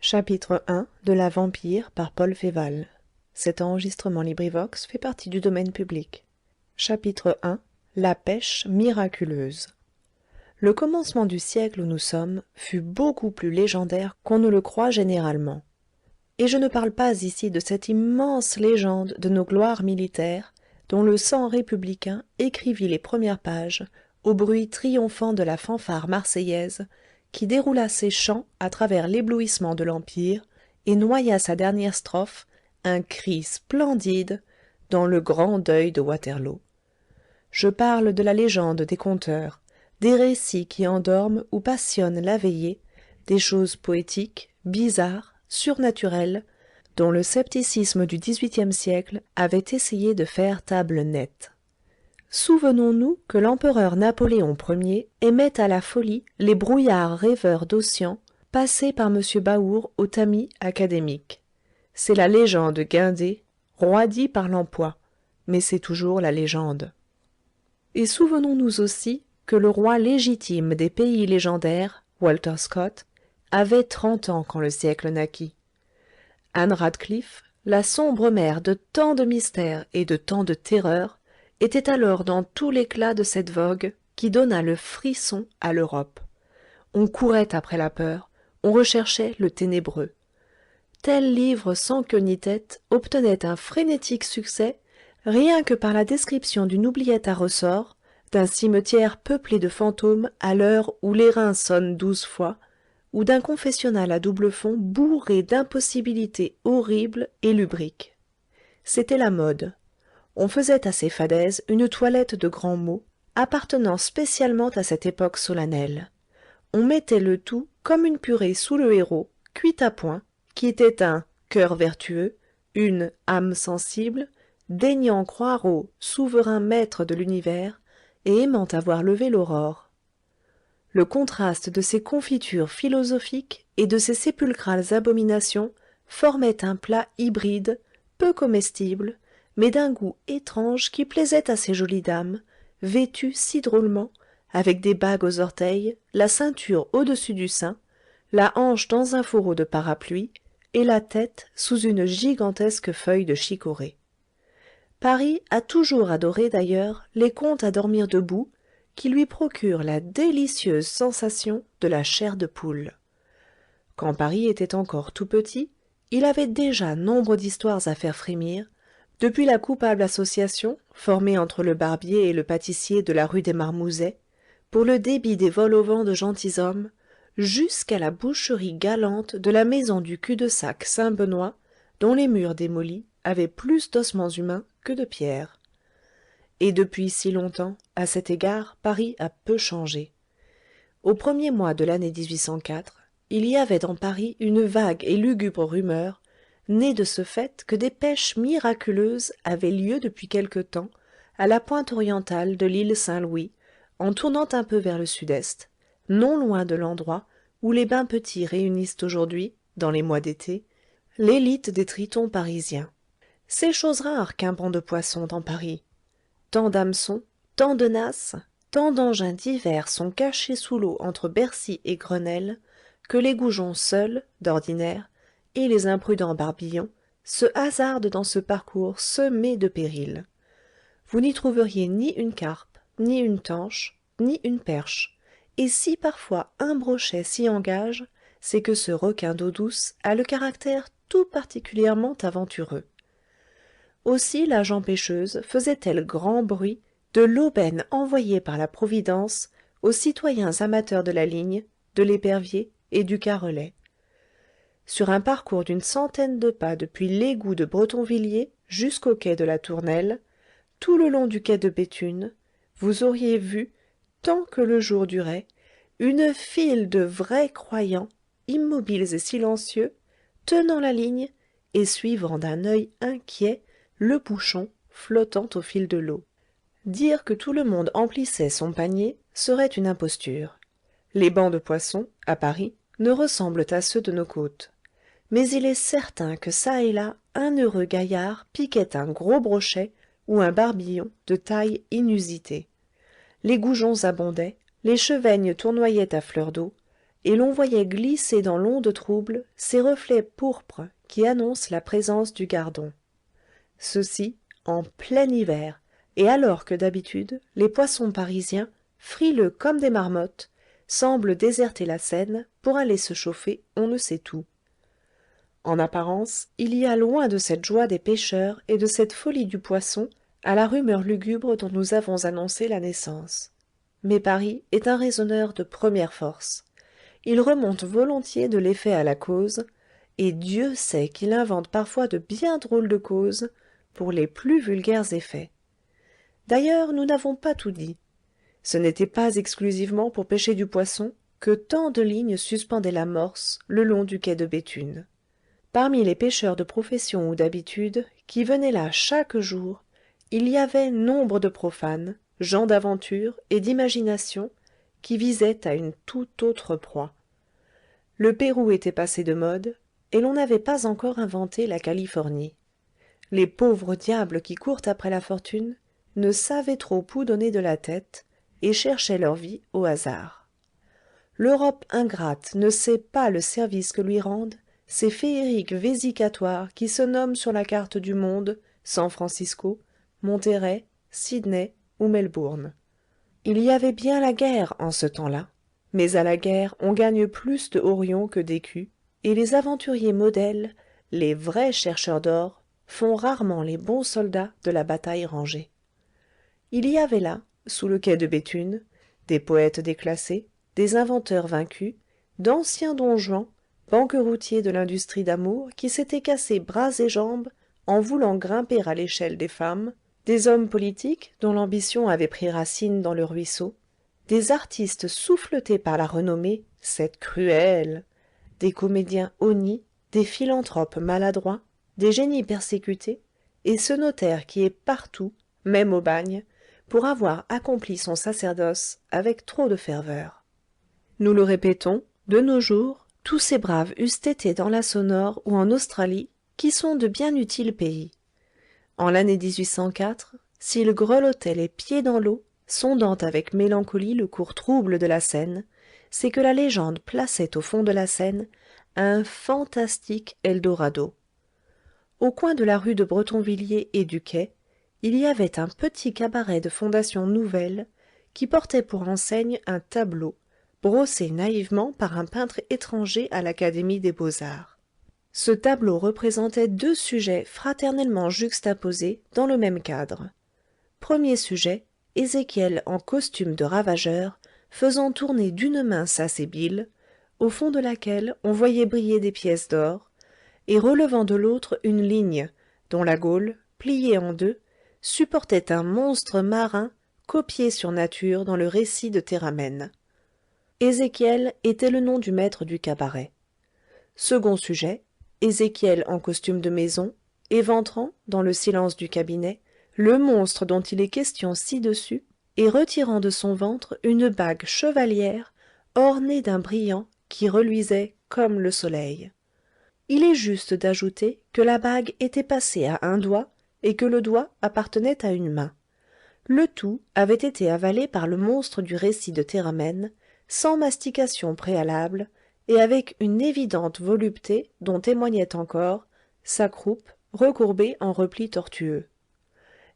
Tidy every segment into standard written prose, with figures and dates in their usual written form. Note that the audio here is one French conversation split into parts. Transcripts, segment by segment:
Chapitre I de la Vampire par Paul Féval. Chapitre I la pêche miraculeuse. Le commencement du siècle où nous sommes fut beaucoup plus légendaire qu'on ne le croit généralement. Et je ne parle pas ici de cette immense légende de nos gloires militaires, dont le sang républicain écrivit les premières pages au bruit triomphant de la fanfare marseillaise qui déroula ses chants à travers l'éblouissement de l'Empire et noya sa dernière strophe, un cri splendide, dans le grand deuil de Waterloo. Je parle de la légende des conteurs, des récits qui endorment ou passionnent la veillée, des choses poétiques, bizarres, surnaturelles, dont le scepticisme du XVIIIe siècle avait essayé de faire table nette. Souvenons-nous que l'empereur Napoléon Ier aimait à la folie les brouillards rêveurs d'Ossian passés par M. Baour au tamis académique. C'est la légende guindée, roidie par l'empois, mais c'est toujours la légende. Et souvenons-nous aussi que le roi légitime des pays légendaires, Walter Scott, avait 30 ans quand le siècle naquit. Anne Radcliffe, la sombre mère de tant de mystères et de tant de terreurs, était alors dans tout l'éclat de cette vogue qui donna le frisson à l'Europe. On courait après la peur, on recherchait le ténébreux. Tel livre sans queue ni tête obtenait un frénétique succès rien que par la description d'une oubliette à ressort, d'un cimetière peuplé de fantômes à l'heure où l'airain sonne 12 fois, ou d'un confessionnal à double fond bourré d'impossibilités horribles et lubriques. C'était la mode. On faisait à ces fadaises une toilette de grands mots, appartenant spécialement à cette époque solennelle. On mettait le tout comme une purée sous le héros, cuit à point, qui était un cœur vertueux, une âme sensible, daignant croire au souverain maître de l'univers et aimant à voir lever l'aurore. Le contraste de ces confitures philosophiques et de ces sépulcrales abominations formait un plat hybride, peu comestible, mais d'un goût étrange qui plaisait à ces jolies dames, vêtues si drôlement, avec des bagues aux orteils, la ceinture au-dessus du sein, la hanche dans un fourreau de parapluie, et la tête sous une gigantesque feuille de chicorée. Paris a toujours adoré d'ailleurs les contes à dormir debout, qui lui procurent la délicieuse sensation de la chair de poule. Quand Paris était encore tout petit, il avait déjà nombre d'histoires à faire frémir, depuis la coupable association formée entre le barbier et le pâtissier de la rue des Marmousets, pour le débit des vols au vent de gentilshommes, jusqu'à la boucherie galante de la maison du cul-de-sac Saint-Benoît, dont les murs démolis avaient plus d'ossements humains que de pierre. Et depuis si longtemps, à cet égard, Paris a peu changé. Au premier mois de l'année 1804, il y avait dans Paris une vague et lugubre rumeur, née de ce fait que des pêches miraculeuses avaient lieu depuis quelque temps à la pointe orientale de l'île Saint-Louis, en tournant un peu vers le sud-est, non loin de l'endroit où les bains petits réunissent aujourd'hui, dans les mois d'été, l'élite des tritons parisiens. C'est chose rare qu'un banc de poissons dans Paris. Tant d'hameçons, tant de nasses, tant d'engins divers sont cachés sous l'eau entre Bercy et Grenelle, que les goujons seuls, d'ordinaire, et les imprudents barbillons, se hasardent dans ce parcours semé de périls. Vous n'y trouveriez ni une carpe, ni une tanche, ni une perche, et si parfois un brochet s'y engage, c'est que ce requin d'eau douce a le caractère tout particulièrement aventureux. Aussi la gent pêcheuse faisait-elle grand bruit de l'aubaine envoyée par la Providence aux citoyens amateurs de la ligne, de l'épervier et du carrelet. Sur un parcours d'une centaine de pas depuis l'égout de Bretonvilliers jusqu'au quai de la Tournelle, tout le long du quai de Béthune, vous auriez vu, tant que le jour durait, une file de vrais croyants, immobiles et silencieux, tenant la ligne et suivant d'un œil inquiet le bouchon flottant au fil de l'eau. Dire que tout le monde emplissait son panier serait une imposture. Les bancs de poissons, à Paris, ne ressemblent à ceux de nos côtes. Mais il est certain que çà et là un heureux gaillard piquait un gros brochet ou un barbillon de taille inusitée. Les goujons abondaient, les chevaignes tournoyaient à fleur d'eau, et l'on voyait glisser dans l'onde trouble ces reflets pourpres qui annoncent la présence du gardon. Ceci en plein hiver, et alors que d'habitude les poissons parisiens, frileux comme des marmottes, semblent déserter la Seine pour aller se chauffer on ne sait où. En apparence, il y a loin de cette joie des pêcheurs et de cette folie du poisson à la rumeur lugubre dont nous avons annoncé la naissance. Mais Paris est un raisonneur de première force. Il remonte volontiers de l'effet à la cause, et Dieu sait qu'il invente parfois de bien drôles de causes pour les plus vulgaires effets. D'ailleurs, nous n'avons pas tout dit. Ce n'était pas exclusivement pour pêcher du poisson que tant de lignes suspendaient l'amorce le long du quai de Béthune. Parmi les pêcheurs de profession ou d'habitude qui venaient là chaque jour, il y avait nombre de profanes, gens d'aventure et d'imagination qui visaient à une toute autre proie. Le Pérou était passé de mode, et l'on n'avait pas encore inventé la Californie. Les pauvres diables qui courent après la fortune ne savaient trop où donner de la tête et cherchaient leur vie au hasard. L'Europe ingrate ne sait pas le service que lui rendent ces féeriques vésicatoires qui se nomment sur la carte du monde San Francisco, Monterey, Sydney ou Melbourne. Il y avait bien la guerre en ce temps-là, mais à la guerre on gagne plus de horions que d'écus, et les aventuriers modèles, les vrais chercheurs d'or, font rarement les bons soldats de la bataille rangée. Il y avait là, sous le quai de Béthune, des poètes déclassés, des inventeurs vaincus, d'anciens don Juan, banqueroutiers de l'industrie d'amour qui s'étaient cassés bras et jambes en voulant grimper à l'échelle des femmes, des hommes politiques dont l'ambition avait pris racine dans le ruisseau, des artistes souffletés par la renommée, cette cruelle, des comédiens honnis, des philanthropes maladroits, des génies persécutés, et ce notaire qui est partout, même au bagne, pour avoir accompli son sacerdoce avec trop de ferveur. Nous le répétons, de nos jours, tous ces braves eussent été dans la Sonore ou en Australie, qui sont de bien utiles pays. En l'année 1804, s'ils grelottaient les pieds dans l'eau, sondant avec mélancolie le cours trouble de la Seine, c'est que la légende plaçait au fond de la Seine un fantastique Eldorado. Au coin de la rue de Bretonvilliers et du quai, il y avait un petit cabaret de fondation nouvelle qui portait pour enseigne un tableau, brossé naïvement par un peintre étranger à l'Académie des Beaux-Arts. Ce tableau représentait deux sujets fraternellement juxtaposés dans le même cadre. Premier sujet, Ézéchiel en costume de ravageur, faisant tourner d'une main sa sébile, au fond de laquelle on voyait briller des pièces d'or, et relevant de l'autre une ligne, dont la gaule, pliée en deux, supportait un monstre marin copié sur nature dans le récit de Théramène. Ézéchiel était le nom du maître du cabaret. Second sujet, Ézéchiel en costume de maison, éventrant, dans le silence du cabinet, le monstre dont il est question ci-dessus, et retirant de son ventre une bague chevalière ornée d'un brillant qui reluisait comme le soleil. Il est juste d'ajouter que la bague était passée à un doigt et que le doigt appartenait à une main. Le tout avait été avalé par le monstre du récit de Théramène, sans mastication préalable, et avec une évidente volupté dont témoignait encore sa croupe recourbée en replis tortueux.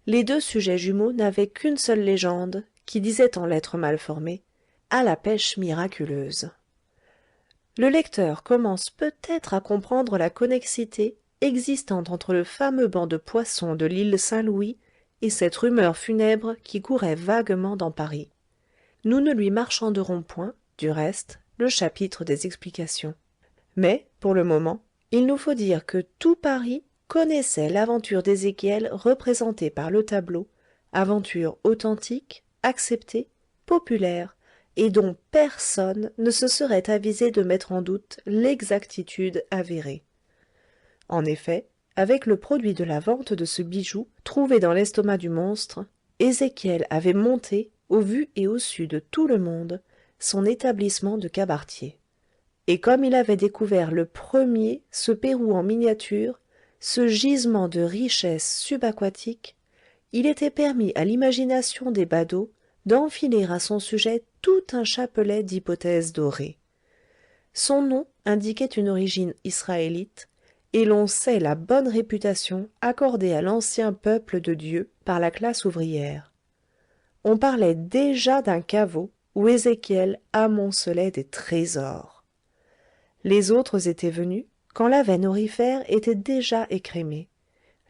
Les deux sujets jumeaux n'avaient qu'une seule légende, qui disait en lettres mal formées « à la pêche miraculeuse ». Le lecteur commence peut-être à comprendre la connexité existant entre le fameux banc de poissons de l'île Saint-Louis et cette rumeur funèbre qui courait vaguement dans Paris. Nous ne lui marchanderons point, du reste, le chapitre des explications. Mais, pour le moment, il nous faut dire que tout Paris connaissait l'aventure d'Ézéchiel représentée par le tableau, aventure authentique, acceptée, populaire, et dont personne ne se serait avisé de mettre en doute l'exactitude avérée. En effet, avec le produit de la vente de ce bijou trouvé dans l'estomac du monstre, Ézéchiel avait monté, au vu et au su de tout le monde, son établissement de cabaretier. Et comme il avait découvert le premier ce Pérou en miniature, ce gisement de richesses subaquatiques, il était permis à l'imagination des badauds d'enfiler à son sujet tout un chapelet d'hypothèses dorées. Son nom indiquait une origine israélite, et l'on sait la bonne réputation accordée à l'ancien peuple de Dieu par la classe ouvrière. On parlait déjà d'un caveau où Ézéchiel amoncelait des trésors. Les autres étaient venus quand la veine aurifère était déjà écrémée.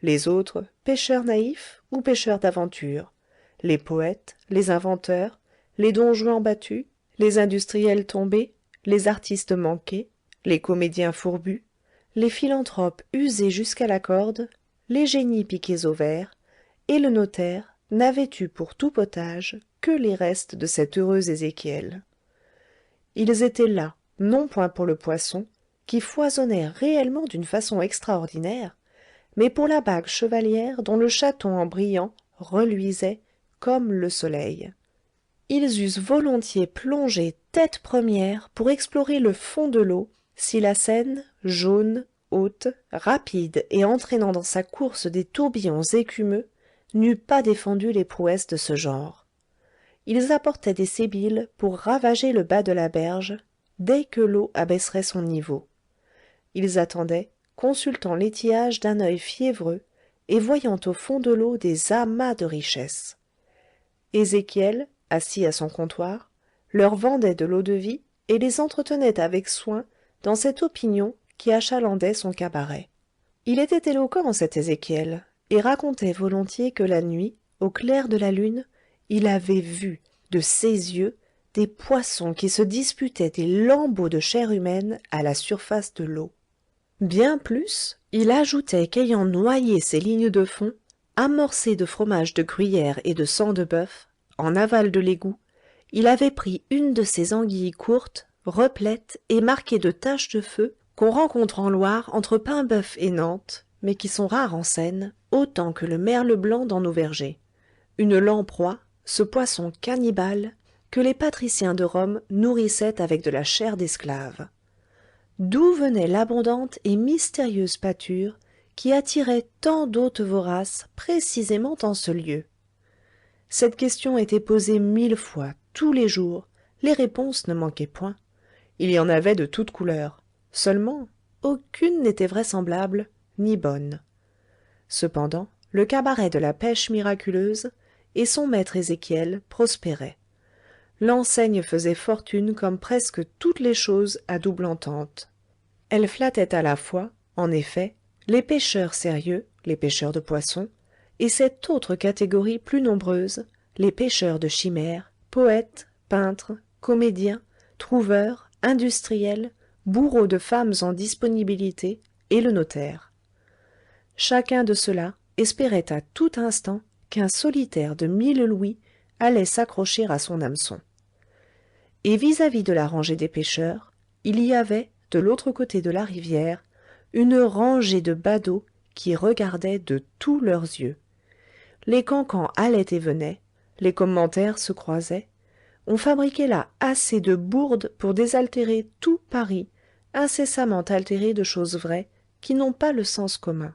Les autres, pêcheurs naïfs ou pêcheurs d'aventure, les poètes, les inventeurs, les don juan battus, les industriels tombés, les artistes manqués, les comédiens fourbus, les philanthropes usés jusqu'à la corde, les génies piqués au vert, et le notaire n'avaient eu pour tout potage que les restes de cet heureux Ézéchiel. Ils étaient là, non point pour le poisson, qui foisonnait réellement d'une façon extraordinaire, mais pour la bague chevalière dont le chaton en brillant reluisait comme le soleil. Ils eussent volontiers plongé tête première pour explorer le fond de l'eau, si la Seine, jaune, haute, rapide et entraînant dans sa course des tourbillons écumeux, n'eût pas défendu les prouesses de ce genre. Ils apportaient des sébiles pour ravager le bas de la berge, dès que l'eau abaisserait son niveau. Ils attendaient, consultant l'étiage d'un œil fiévreux et voyant au fond de l'eau des amas de richesses. Ézéchiel, assis à son comptoir, leur vendait de l'eau-de-vie et les entretenait avec soin dans cette opinion qui achalandait son cabaret. Il était éloquent, cet Ézéchiel, et racontait volontiers que la nuit, au clair de la lune, il avait vu, de ses yeux, des poissons qui se disputaient des lambeaux de chair humaine à la surface de l'eau. Bien plus, il ajoutait qu'ayant noyé ces lignes de fond, amorcées de fromage de gruyère et de sang de bœuf, en aval de l'égout, il avait pris une de ces anguilles courtes, replètes et marquées de taches de feu qu'on rencontre en Loire entre Paimboeuf et Nantes, mais qui sont rares en Seine, autant que le merle blanc dans nos vergers. Une lamproie, ce poisson cannibale, que les patriciens de Rome nourrissaient avec de la chair d'esclave. D'où venait l'abondante et mystérieuse pâture qui attirait tant d'hôtes voraces précisément en ce lieu? Cette question était posée 1000 fois, tous les jours, les réponses ne manquaient point. Il y en avait de toutes couleurs. Seulement, aucune n'était vraisemblable, ni bonne. Cependant, le cabaret de la pêche miraculeuse et son maître Ézéchiel prospéraient. L'enseigne faisait fortune comme presque toutes les choses à double entente. Elle flattait à la fois, en effet, les pêcheurs sérieux, les pêcheurs de poissons, et cette autre catégorie plus nombreuse, les pêcheurs de chimères, poètes, peintres, comédiens, trouveurs, industriels, bourreaux de femmes en disponibilité, et le notaire. Chacun de ceux-là espérait à tout instant qu'un solitaire de 1000 louis allait s'accrocher à son hameçon. Et vis-à-vis de la rangée des pêcheurs, il y avait, de l'autre côté de la rivière, une rangée de badauds qui regardaient de tous leurs yeux. Les cancans allaient et venaient, les commentaires se croisaient, on fabriquait là assez de bourdes pour désaltérer tout Paris, incessamment altéré de choses vraies qui n'ont pas le sens commun.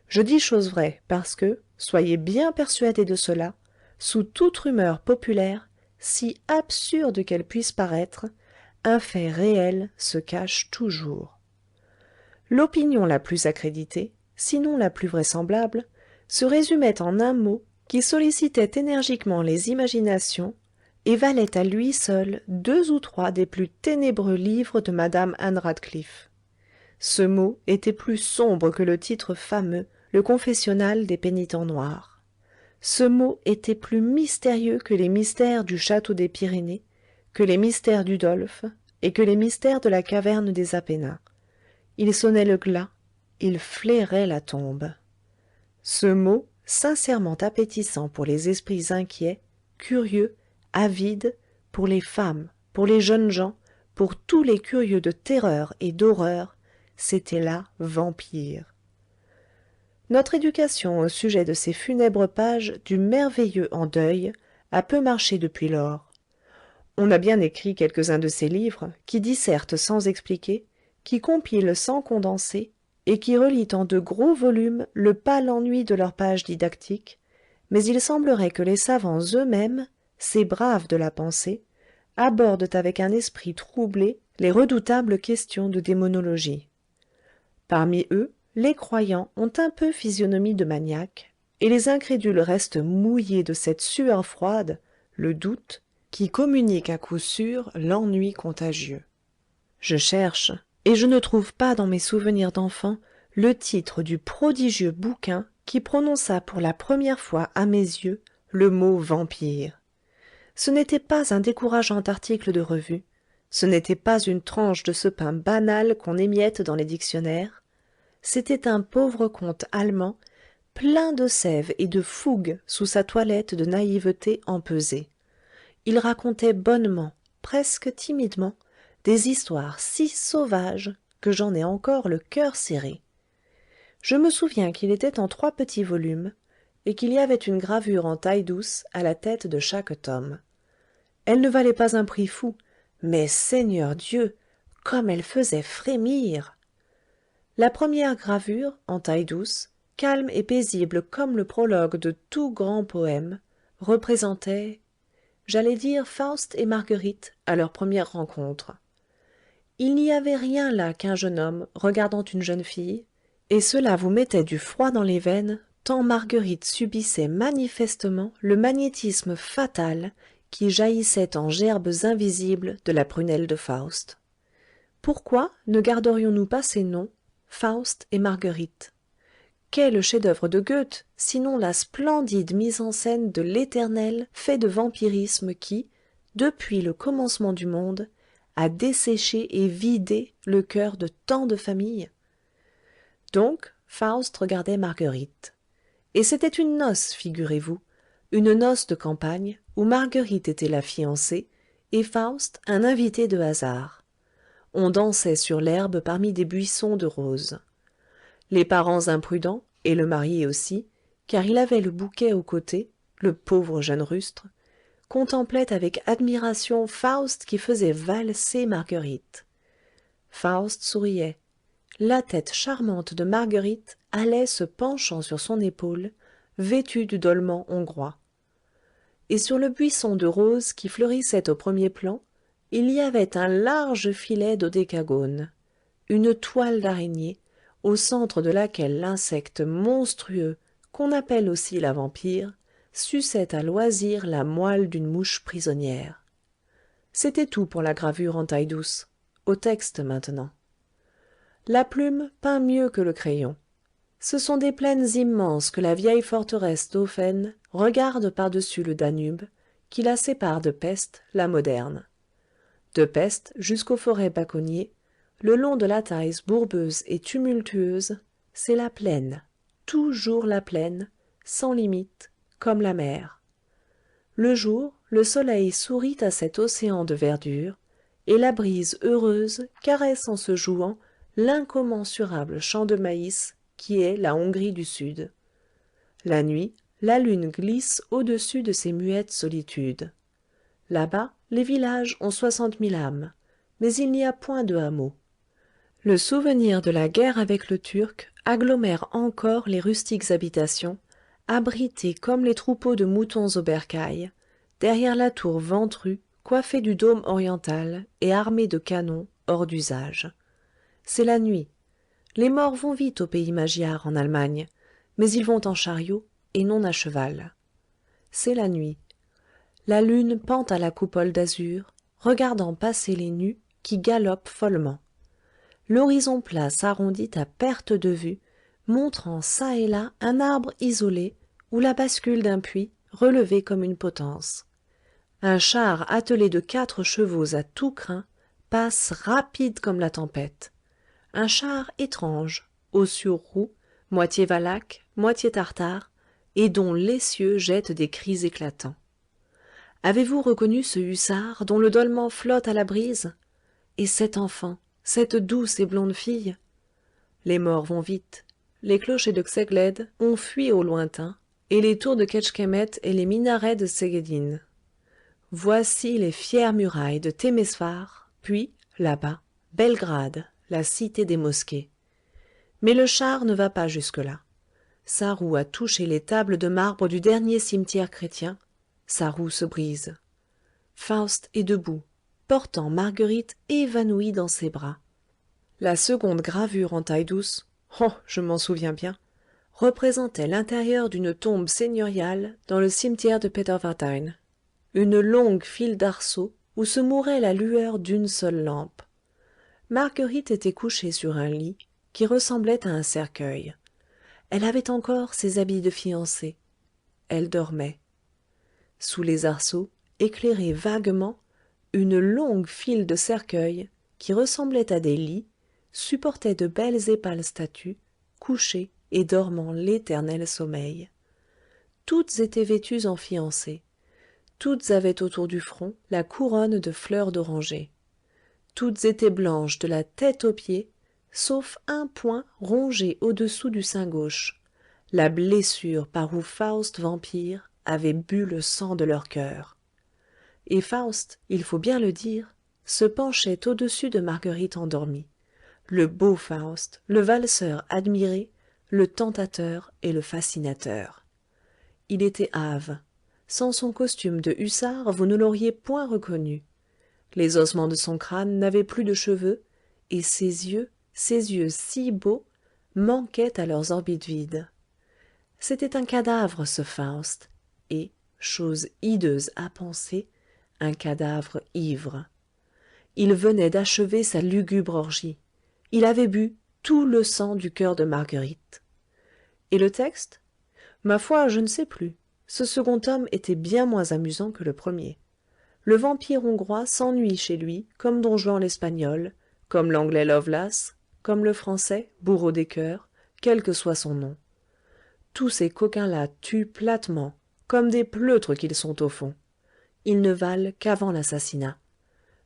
Je dis choses vraies parce que, soyez bien persuadés de cela, sous toute rumeur populaire, si absurde qu'elle puisse paraître, un fait réel se cache toujours. L'opinion la plus accréditée, sinon la plus vraisemblable, se résumait en un mot qui sollicitait énergiquement les imaginations et valait à lui seul 2 ou 3 des plus ténébreux livres de Madame Anne Radcliffe. Ce mot était plus sombre que le titre fameux, le confessionnal des pénitents noirs. Ce mot était plus mystérieux que les mystères du château des Pyrénées, que les mystères d'Udolphe et que les mystères de la caverne des Apennins. Il sonnait le glas, il flairait la tombe. Ce mot, sincèrement appétissant pour les esprits inquiets, curieux, avides, pour les femmes, pour les jeunes gens, pour tous les curieux de terreur et d'horreur, c'était là vampire. Notre éducation au sujet de ces funèbres pages du merveilleux en deuil a peu marché depuis lors. On a bien écrit quelques-uns de ces livres, qui dissertent sans expliquer, qui compilent sans condenser, et qui relient en de gros volumes le pâle ennui de leurs pages didactiques, mais il semblerait que les savants eux-mêmes, ces braves de la pensée, abordent avec un esprit troublé les redoutables questions de démonologie. Parmi eux, les croyants ont un peu physionomie de maniaques, et les incrédules restent mouillés de cette sueur froide, le doute, qui communique à coup sûr l'ennui contagieux. Je cherche, et je ne trouve pas dans mes souvenirs d'enfant le titre du prodigieux bouquin qui prononça pour la première fois à mes yeux le mot vampire. Ce n'était pas un décourageant article de revue, ce n'était pas une tranche de ce pain banal qu'on émiette dans les dictionnaires, c'était un pauvre conte allemand plein de sève et de fougue sous sa toilette de naïveté empesée. Il racontait bonnement, presque timidement, des histoires si sauvages que j'en ai encore le cœur serré. Je me souviens qu'il était en 3 petits volumes et qu'il y avait une gravure en taille-douce à la tête de chaque tome. Elle ne valait pas un prix fou, mais Seigneur Dieu, comme elle faisait frémir! La première gravure, en taille-douce, calme et paisible comme le prologue de tout grand poème, représentait, j'allais dire Faust et Marguerite à leur première rencontre. Il n'y avait rien là qu'un jeune homme regardant une jeune fille, et cela vous mettait du froid dans les veines, tant Marguerite subissait manifestement le magnétisme fatal qui jaillissait en gerbes invisibles de la prunelle de Faust. Pourquoi ne garderions-nous pas ces noms, Faust et Marguerite? Quel chef-d'œuvre de Goethe, sinon la splendide mise en scène de l'éternel fait de vampirisme qui, depuis le commencement du monde, a desséché et vidé le cœur de tant de familles? Donc, Faust regardait Marguerite. Et c'était une noce, figurez-vous, une noce de campagne, où Marguerite était la fiancée, et Faust un invité de hasard. On dansait sur l'herbe parmi des buissons de roses. Les parents imprudents, et le marié aussi, car il avait le bouquet au côté, le pauvre jeune rustre, contemplaient avec admiration Faust qui faisait valser Marguerite. Faust souriait. La tête charmante de Marguerite allait se penchant sur son épaule, vêtue du dolman hongrois. Et sur le buisson de roses qui fleurissait au premier plan, il y avait un large filet d'odécagone, une toile d'araignée, au centre de laquelle l'insecte monstrueux, qu'on appelle aussi la vampire, suçait à loisir la moelle d'une mouche prisonnière. C'était tout pour la gravure en taille-douce. Au texte maintenant. La plume peint mieux que le crayon. Ce sont des plaines immenses que la vieille forteresse d'Ofen regarde par-dessus le Danube, qui la sépare de Pest, la moderne. De Pest jusqu'aux forêts bacconniers, le long de la Theiss bourbeuse et tumultueuse, c'est la plaine, toujours la plaine, sans limite, comme la mer. Le jour, le soleil sourit à cet océan de verdure, et la brise heureuse caresse en se jouant l'incommensurable champ de maïs qui est la Hongrie du Sud. La nuit, la lune glisse au-dessus de ces muettes solitudes. Là-bas, les villages ont 60 000 âmes, mais il n'y a point de hameaux. Le souvenir de la guerre avec le Turc agglomère encore les rustiques habitations, abritées comme les troupeaux de moutons au bercail, derrière la tour ventrue, coiffée du dôme oriental et armée de canons hors d'usage. C'est la nuit. Les morts vont vite au pays magyar en Allemagne, mais ils vont en chariot et non à cheval. C'est la nuit. La lune pend à la coupole d'azur, regardant passer les nus qui galopent follement. L'horizon plat s'arrondit à perte de vue, montrant çà et là un arbre isolé ou la bascule d'un puits relevé comme une potence. Un char attelé de 4 chevaux à tout crin passe rapide comme la tempête. Un char étrange, aux sur-roues, moitié valaque, moitié tartare, et dont l'essieu jette des cris éclatants. Avez-vous reconnu ce hussard dont le dolman flotte à la brise? Et cet enfant, cette douce et blonde fille? Les morts vont vite. Les clochers de Czegled ont fui au lointain, et les tours de Kecskemét et les minarets de Szegedin. Voici les fières murailles de Temesvar, puis, là-bas, Belgrade, la cité des mosquées. Mais le char ne va pas jusque-là. Sa roue a touché les tables de marbre du dernier cimetière chrétien. Sa roue se brise. Faust est debout, portant Marguerite évanouie dans ses bras. La seconde gravure en taille-douce, oh, je m'en souviens bien, représentait l'intérieur d'une tombe seigneuriale dans le cimetière de Peterwardein, une longue file d'arceaux où se mourait la lueur d'une seule lampe. Marguerite était couchée sur un lit qui ressemblait à un cercueil. Elle avait encore ses habits de fiancée. Elle dormait. Sous les arceaux, éclairés vaguement, une longue file de cercueils, qui ressemblaient à des lits, supportait de belles et pâles statues, couchées et dormant l'éternel sommeil. Toutes étaient vêtues en fiancées. Toutes avaient autour du front la couronne de fleurs d'oranger. Toutes étaient blanches de la tête aux pieds, sauf un point rongé au-dessous du sein gauche, la blessure par où Faust vampire avait bu le sang de leur cœur. Et Faust, il faut bien le dire, se penchait au-dessus de Marguerite endormie, le beau Faust, le valseur admiré, le tentateur et le fascinateur. Il était hâve. Sans son costume de hussard, vous ne l'auriez point reconnu. Les ossements de son crâne n'avaient plus de cheveux, et ses yeux si beaux, manquaient à leurs orbites vides. C'était un cadavre, ce Faust, et, chose hideuse à penser, un cadavre ivre. Il venait d'achever sa lugubre orgie. Il avait bu tout le sang du cœur de Marguerite. Et le texte? Ma foi, je ne sais plus. Ce second tome était bien moins amusant que le premier. Le vampire hongrois s'ennuie chez lui, comme Don Juan l'espagnol, comme l'anglais Lovelace, comme le français Bourreau des cœurs, quel que soit son nom. Tous ces coquins-là tuent platement, comme des pleutres qu'ils sont au fond. Ils ne valent qu'avant l'assassinat.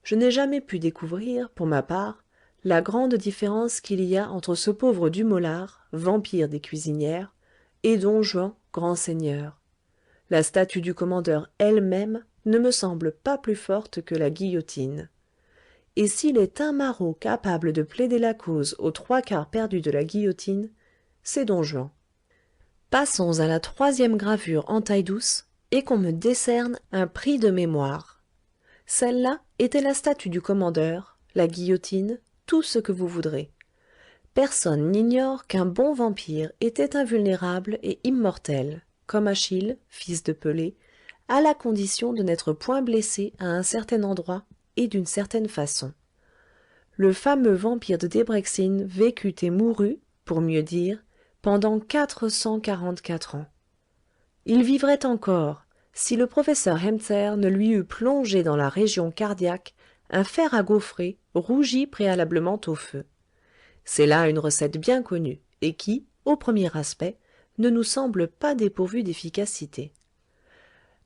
Je n'ai jamais pu découvrir, pour ma part, la grande différence qu'il y a entre ce pauvre Dumollard, vampire des cuisinières, et Don Juan, grand seigneur. La statue du commandeur elle-même ne me semble pas plus forte que la guillotine. Et s'il est un maraud capable de plaider la cause aux trois quarts perdus de la guillotine, c'est Don Juan. Passons à la troisième gravure en taille-douce, et qu'on me décerne un prix de mémoire. Celle-là était la statue du commandeur, la guillotine, tout ce que vous voudrez. Personne n'ignore qu'un bon vampire était invulnérable et immortel, comme Achille, fils de Pelée, à la condition de n'être point blessé à un certain endroit et d'une certaine façon. Le fameux vampire de Debreczen vécut et mourut, pour mieux dire, pendant 444 ans. Il vivrait encore, si le professeur Hemzer ne lui eût plongé dans la région cardiaque un fer à gaufrer rougi préalablement au feu. C'est là une recette bien connue, et qui, au premier aspect, ne nous semble pas dépourvue d'efficacité.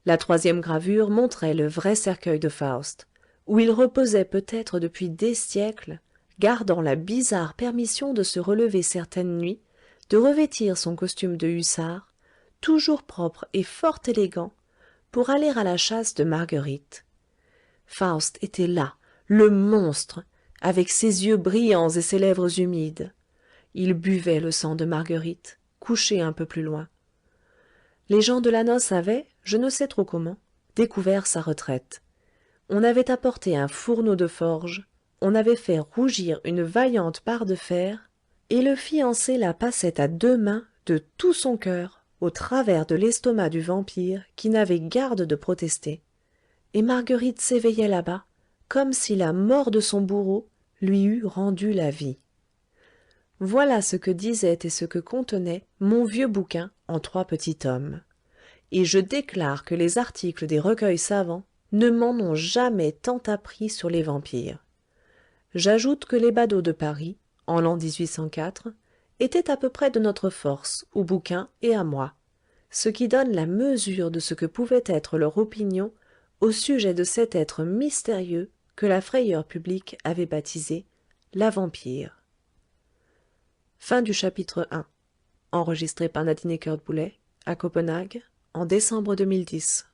La troisième gravure montrait le vrai cercueil de Faust, où il reposait peut-être depuis des siècles, gardant la bizarre permission de se relever certaines nuits, de revêtir son costume de hussard, toujours propre et fort élégant, pour aller à la chasse de Marguerite. Faust était là, le monstre, avec ses yeux brillants et ses lèvres humides. Il buvait le sang de Marguerite, couchée un peu plus loin. Les gens de la noce avaient, je ne sais trop comment, découvert sa retraite. On avait apporté un fourneau de forge, on avait fait rougir une vaillante barre de fer, et le fiancé la passait à deux mains de tout son cœur au travers de l'estomac du vampire qui n'avait garde de protester. Et Marguerite s'éveillait là-bas, comme si la mort de son bourreau lui eût rendu la vie. Voilà ce que disait et ce que contenait mon vieux bouquin en 3 petits tomes. Et je déclare que les articles des recueils savants ne m'en ont jamais tant appris sur les vampires. J'ajoute que les badauds de Paris, en l'an 1804, étaient à peu près de notre force, au bouquin et à moi, ce qui donne la mesure de ce que pouvait être leur opinion au sujet de cet être mystérieux que la frayeur publique avait baptisé la vampire. Fin du chapitre 1. Enregistré par Nadine Ekert-Boulet, à Copenhague, en décembre 2010.